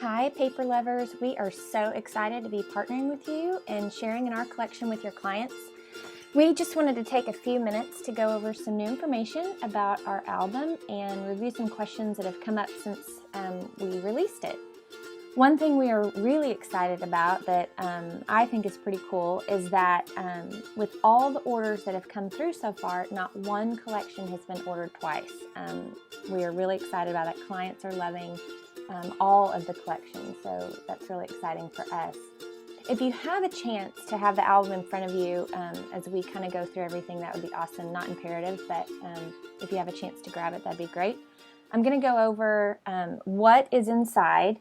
Hi, paper lovers. We are so excited to be partnering with you and sharing in our collection with your clients. We just wanted to take a few minutes to go over some new information about our album and review some questions that have come up since we released it. One thing we are really excited about that I think is pretty cool is that with all the orders that have come through so far, not one collection has been ordered twice. We are really excited about that. Clients are loving all of the collections, so that's really exciting for us. If you have a chance to have the album in front of you as we kind of go through everything, that would be awesome. Not imperative, but if you have a chance to grab it, that'd be great. I'm going to go over what is inside,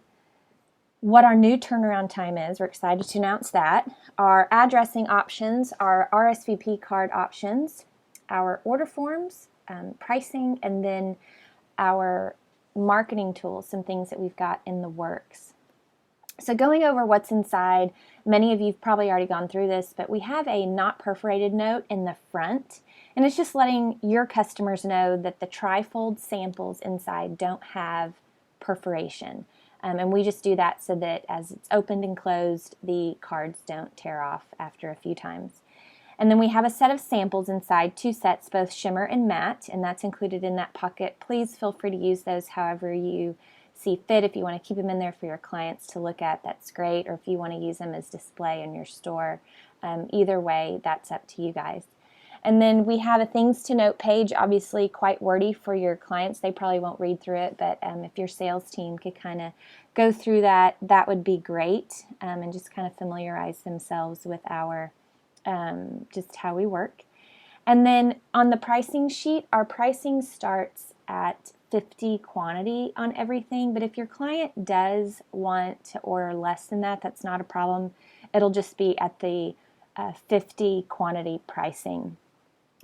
what our new turnaround time is. We're excited to announce that. Our addressing options, our RSVP card options, our order forms, pricing, and then our marketing tools, some things that we've got in the works. So going over what's inside, many of you have probably already gone through this, but we have a not perforated note in the front, and it's just letting your customers know that the trifold samples inside don't have perforation. And we just do that so that as it's opened and closed, the cards don't tear off after a few times. And then we have a set of samples inside, 2 sets, both shimmer and matte, and that's included in that pocket. Please feel free to use those however you see fit. If you want to keep them in there for your clients to look at, that's great. Or if you want to use them as display in your store, either way, that's up to you guys. And then we have a things to note page, obviously quite wordy for your clients. They probably won't read through it, but if your sales team could kind of go through that, that would be great, and just kind of familiarize themselves with our just how we work. And then on the pricing sheet, our pricing starts at 50 quantity on everything, but if your client does want to order less than that, that's not a problem. It'll just be at the 50 quantity pricing.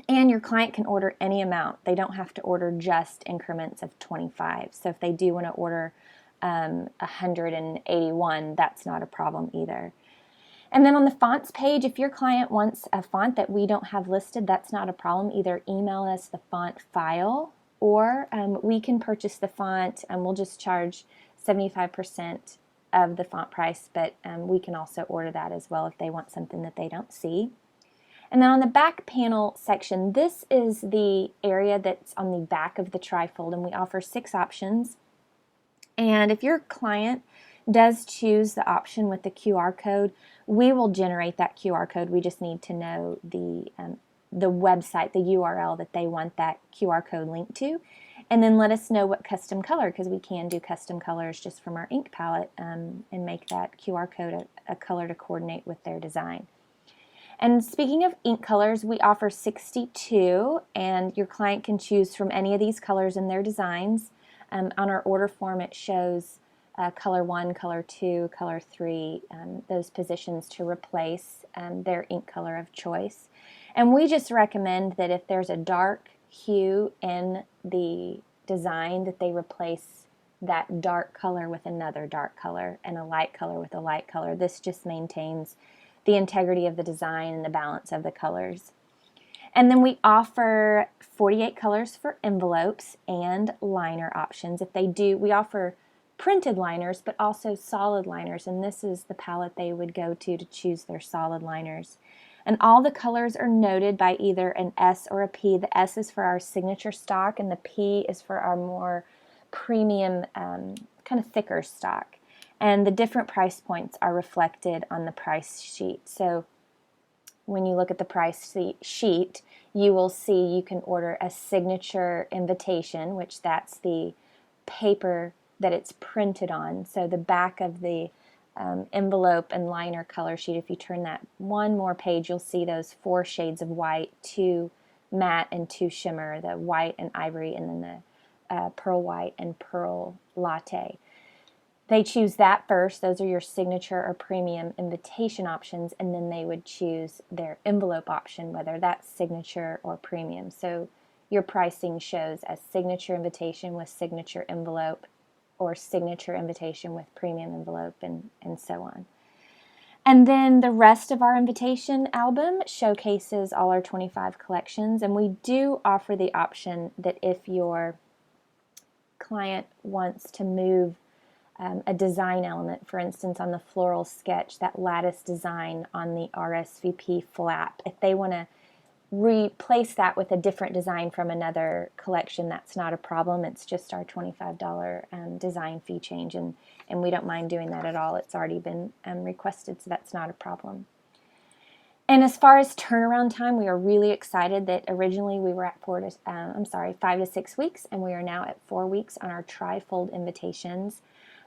And your client can order any amount. They don't have to order just increments of 25. So if they do want to order 181, that's not a problem either. And then on the fonts page, if your client wants a font that we don't have listed, that's not a problem. Either email us the font file, or we can purchase the font, and we'll just charge 75% of the font price, but we can also order that as well if they want something that they don't see. And then on the back panel section, this is the area that's on the back of the trifold, and we offer 6 options. And if your client does choose the option with the QR code, we will generate that QR code. We just need to know the website, the URL that they want that QR code linked to, and then let us know what custom color, because we can do custom colors just from our ink palette and make that QR code a color to coordinate with their design. And speaking of ink colors, we offer 62, and your client can choose from any of these colors in their designs. On our order form, it shows color 1, color 2, color 3, those positions to replace their ink color of choice. And we just recommend that if there's a dark hue in the design, that they replace that dark color with another dark color and a light color with a light color. This just maintains the integrity of the design and the balance of the colors. And then we offer 48 colors for envelopes and liner options. If they do, we offer printed liners, but also solid liners, and this is the palette they would go to choose their solid liners. And all the colors are noted by either an S or a P. The S is for our signature stock, and the P is for our more premium, kind of thicker stock. And the different price points are reflected on the price sheet. So when you look at the price sheet, you will see you can order a signature invitation, which that's the paper that it's printed on. So the back of the envelope and liner color sheet, if you turn that one more page, you'll see those 4 shades of white, 2 matte and 2 shimmer, the white and ivory, and then the pearl white and pearl latte. They choose that first. Those are your signature or premium invitation options, and then they would choose their envelope option, whether that's signature or premium. So your pricing shows a signature invitation with signature envelope, or signature invitation with premium envelope, and so on. And then the rest of our invitation album showcases all our 25 collections, and we do offer the option that if your client wants to move a design element, for instance, on the floral sketch, that lattice design on the RSVP flap. If they want to replace that with a different design from another collection, that's not a problem. It's just our $25 design fee change, and we don't mind doing that at all. It's already been requested, so that's not a problem. And as far as turnaround time, we are really excited that originally we were at 5 to 6 weeks, and we are now at 4 weeks on our tri-fold invitations.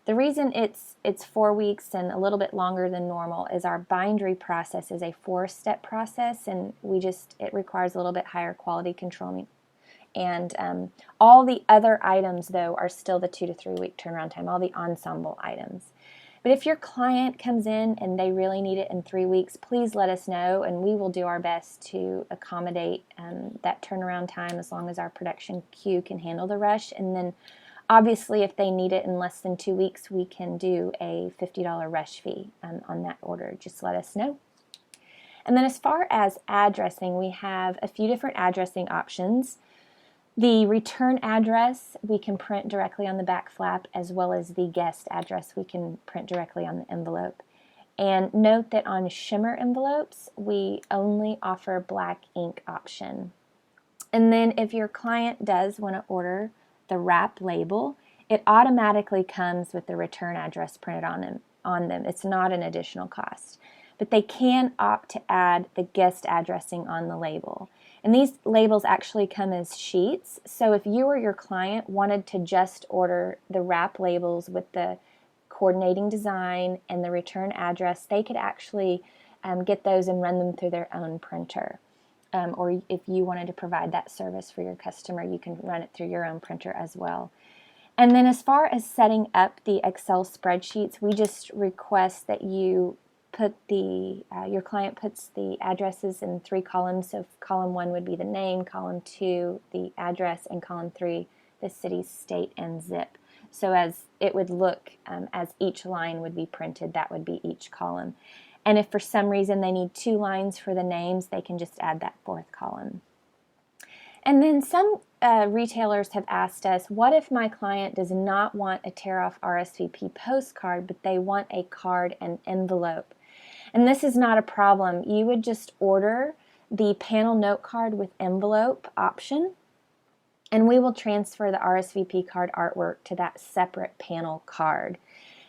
The reason it's 4 weeks and a little bit longer than normal is our bindery process is a 4-step process, and it requires a little bit higher quality control. And all the other items, though, are still the 2 to 3 week turnaround time, all the ensemble items. But if your client comes in and they really need it in 3 weeks, please let us know, and we will do our best to accommodate that turnaround time as long as our production queue can handle the rush. And then obviously, if they need it in less than 2 weeks, we can do a $50 rush fee on that order. Just let us know. And then as far as addressing, we have a few different addressing options. The return address we can print directly on the back flap, as well as the guest address we can print directly on the envelope. And note that on shimmer envelopes, we only offer black ink option. And then if your client does want to order the wrap label, it automatically comes with the return address printed on them. It's not an additional cost. But they can opt to add the guest addressing on the label. And these labels actually come as sheets, so if you or your client wanted to just order the wrap labels with the coordinating design and the return address, they could actually get those and run them through their own printer. Or if you wanted to provide that service for your customer, you can run it through your own printer as well. And then as far as setting up the Excel spreadsheets, we just request that you put your client puts the addresses in 3 columns. So column 1 would be the name, column 2 the address, and column 3 the city, state, and zip. So as it would look as each line would be printed, that would be each column. And if for some reason they need 2 lines for the names, they can just add that 4th column. And then some retailers have asked us, what if my client does not want a tear-off RSVP postcard, but they want a card and envelope? And this is not a problem. You would just order the panel note card with envelope option, and we will transfer the RSVP card artwork to that separate panel card.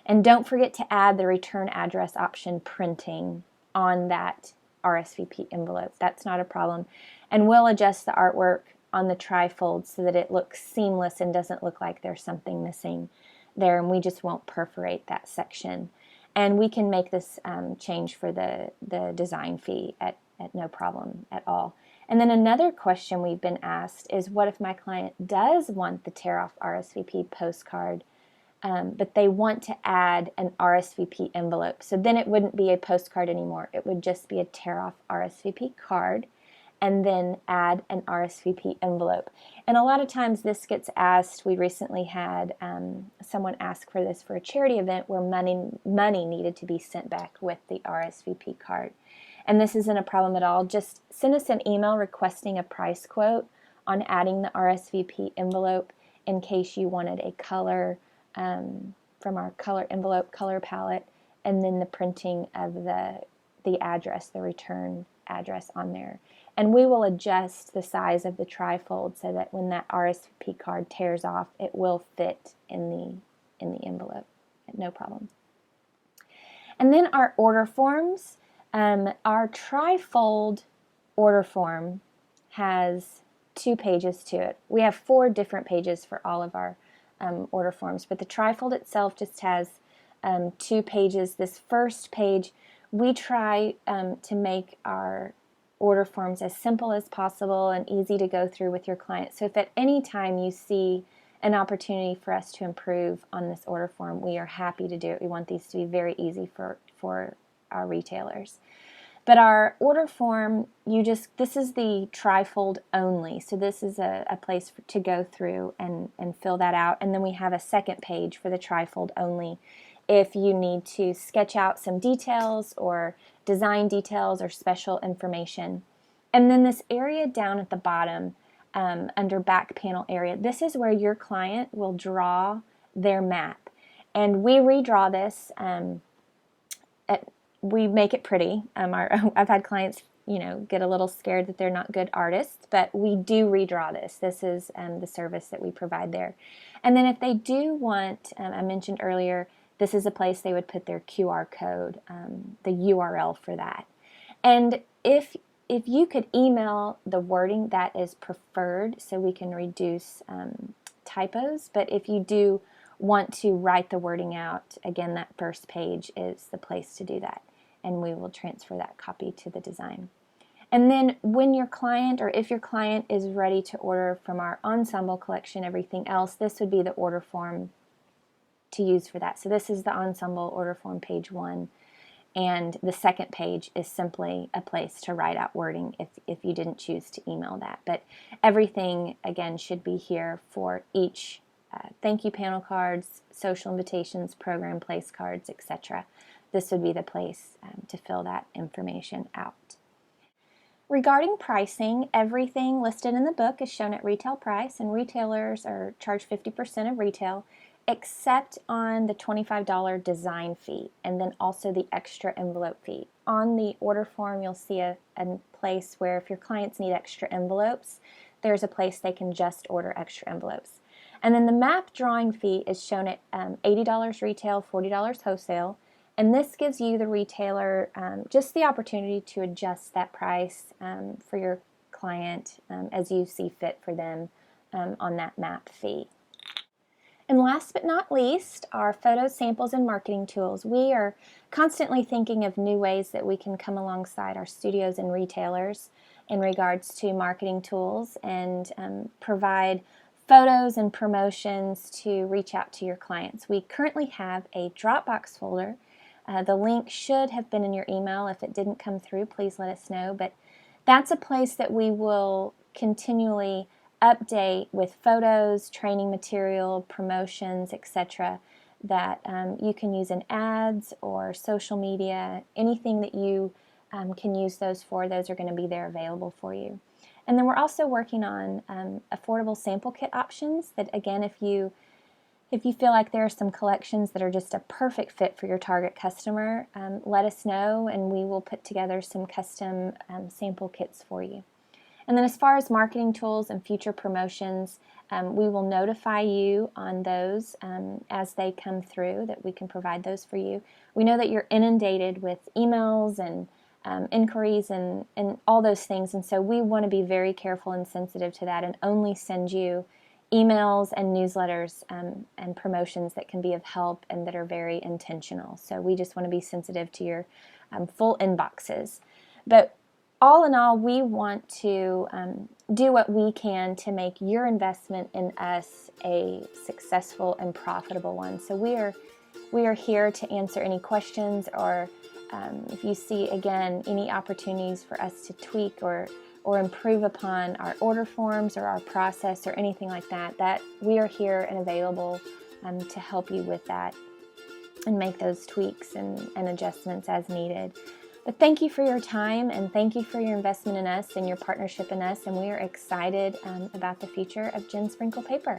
And don't forget to add the return address option printing on that RSVP envelope. That's not a problem. And we'll adjust the artwork on the tri-fold so that it looks seamless and doesn't look like there's something missing there, and we just won't perforate that section. And we can make this change for the design fee at no problem at all. And then another question we've been asked is, what if my client does want the tear-off RSVP postcard, but they want to add an RSVP envelope? So then it wouldn't be a postcard anymore. It would just be a tear-off RSVP card, and then add an RSVP envelope. And a lot of times this gets asked. We recently had someone ask for this for a charity event where money needed to be sent back with the RSVP card. And this isn't a problem at all. Just send us an email requesting a price quote on adding the RSVP envelope in case you wanted a color from our color envelope color palette, and then the printing of the address, the return address on there. And we will adjust the size of the tri-fold so that when that RSVP card tears off, it will fit in the envelope. No problem. And then our order forms. Our tri-fold order form has 2 pages to it. We have 4 different pages for all of our order forms, but the tri-fold itself just has 2 pages. This first page, we try to make our order forms as simple as possible and easy to go through with your client. So if at any time you see an opportunity for us to improve on this order form, we are happy to do it. We want these to be very easy for our retailers. But our order form, this is the tri-fold only. So this is a place to go through and fill that out. And then we have a second page for the tri-fold only if you need to sketch out some details or design details or special information. And then this area down at the bottom under back panel area, this is where your client will draw their map. And we redraw this. We make it pretty. I've had clients, get a little scared that they're not good artists, but we do redraw this. This is the service that we provide there. And then if they do want, I mentioned earlier, this is a place they would put their QR code, the URL for that. And if you could email the wording, that is preferred, so we can reduce typos. But if you do want to write the wording out, again, that first page is the place to do that, and we will transfer that copy to the design. And then when your client, or if your client is ready to order from our ensemble collection, everything else, this would be the order form to use for that. So this is the ensemble order form, page 1, and the second page is simply a place to write out wording if you didn't choose to email that. But everything, again, should be here for each thank you panel cards, social invitations, program place cards, etc. This would be the place to fill that information out. Regarding pricing, everything listed in the book is shown at retail price, and retailers are charged 50% of retail, except on the $25 design fee, and then also the extra envelope fee. On the order form, you'll see a place where if your clients need extra envelopes, there's a place they can just order extra envelopes. And then the map drawing fee is shown at $80 retail, $40 wholesale. And this gives you, the retailer, just the opportunity to adjust that price for your client as you see fit for them on that map fee. And last but not least, our photos, samples, and marketing tools. We are constantly thinking of new ways that we can come alongside our studios and retailers in regards to marketing tools and provide photos and promotions to reach out to your clients. We currently have a Dropbox folder. The link should have been in your email. If it didn't come through, please let us know. But that's a place that we will continually update with photos, training material, promotions, etc. that you can use in ads or social media, anything that you can use those for. Those are going to be there available for you. And then we're also working on affordable sample kit options that, again, if you feel like there are some collections that are just a perfect fit for your target customer, let us know and we will put together some custom sample kits for you. And then as far as marketing tools and future promotions, we will notify you on those as they come through, that we can provide those for you. We know that you're inundated with emails and inquiries and all those things, and so we want to be very careful and sensitive to that and only send you emails and newsletters and promotions that can be of help and that are very intentional. So we just want to be sensitive to your full inboxes. But all in all, we want to do what we can to make your investment in us a successful and profitable one. So we are here to answer any questions, or if you see, again, any opportunities for us to tweak or improve upon our order forms or our process or anything like that, that we are here and available to help you with that and make those tweaks and adjustments as needed. But thank you for your time, and thank you for your investment in us and your partnership in us, and we are excited about the future of Jenn Sprinkle Paper.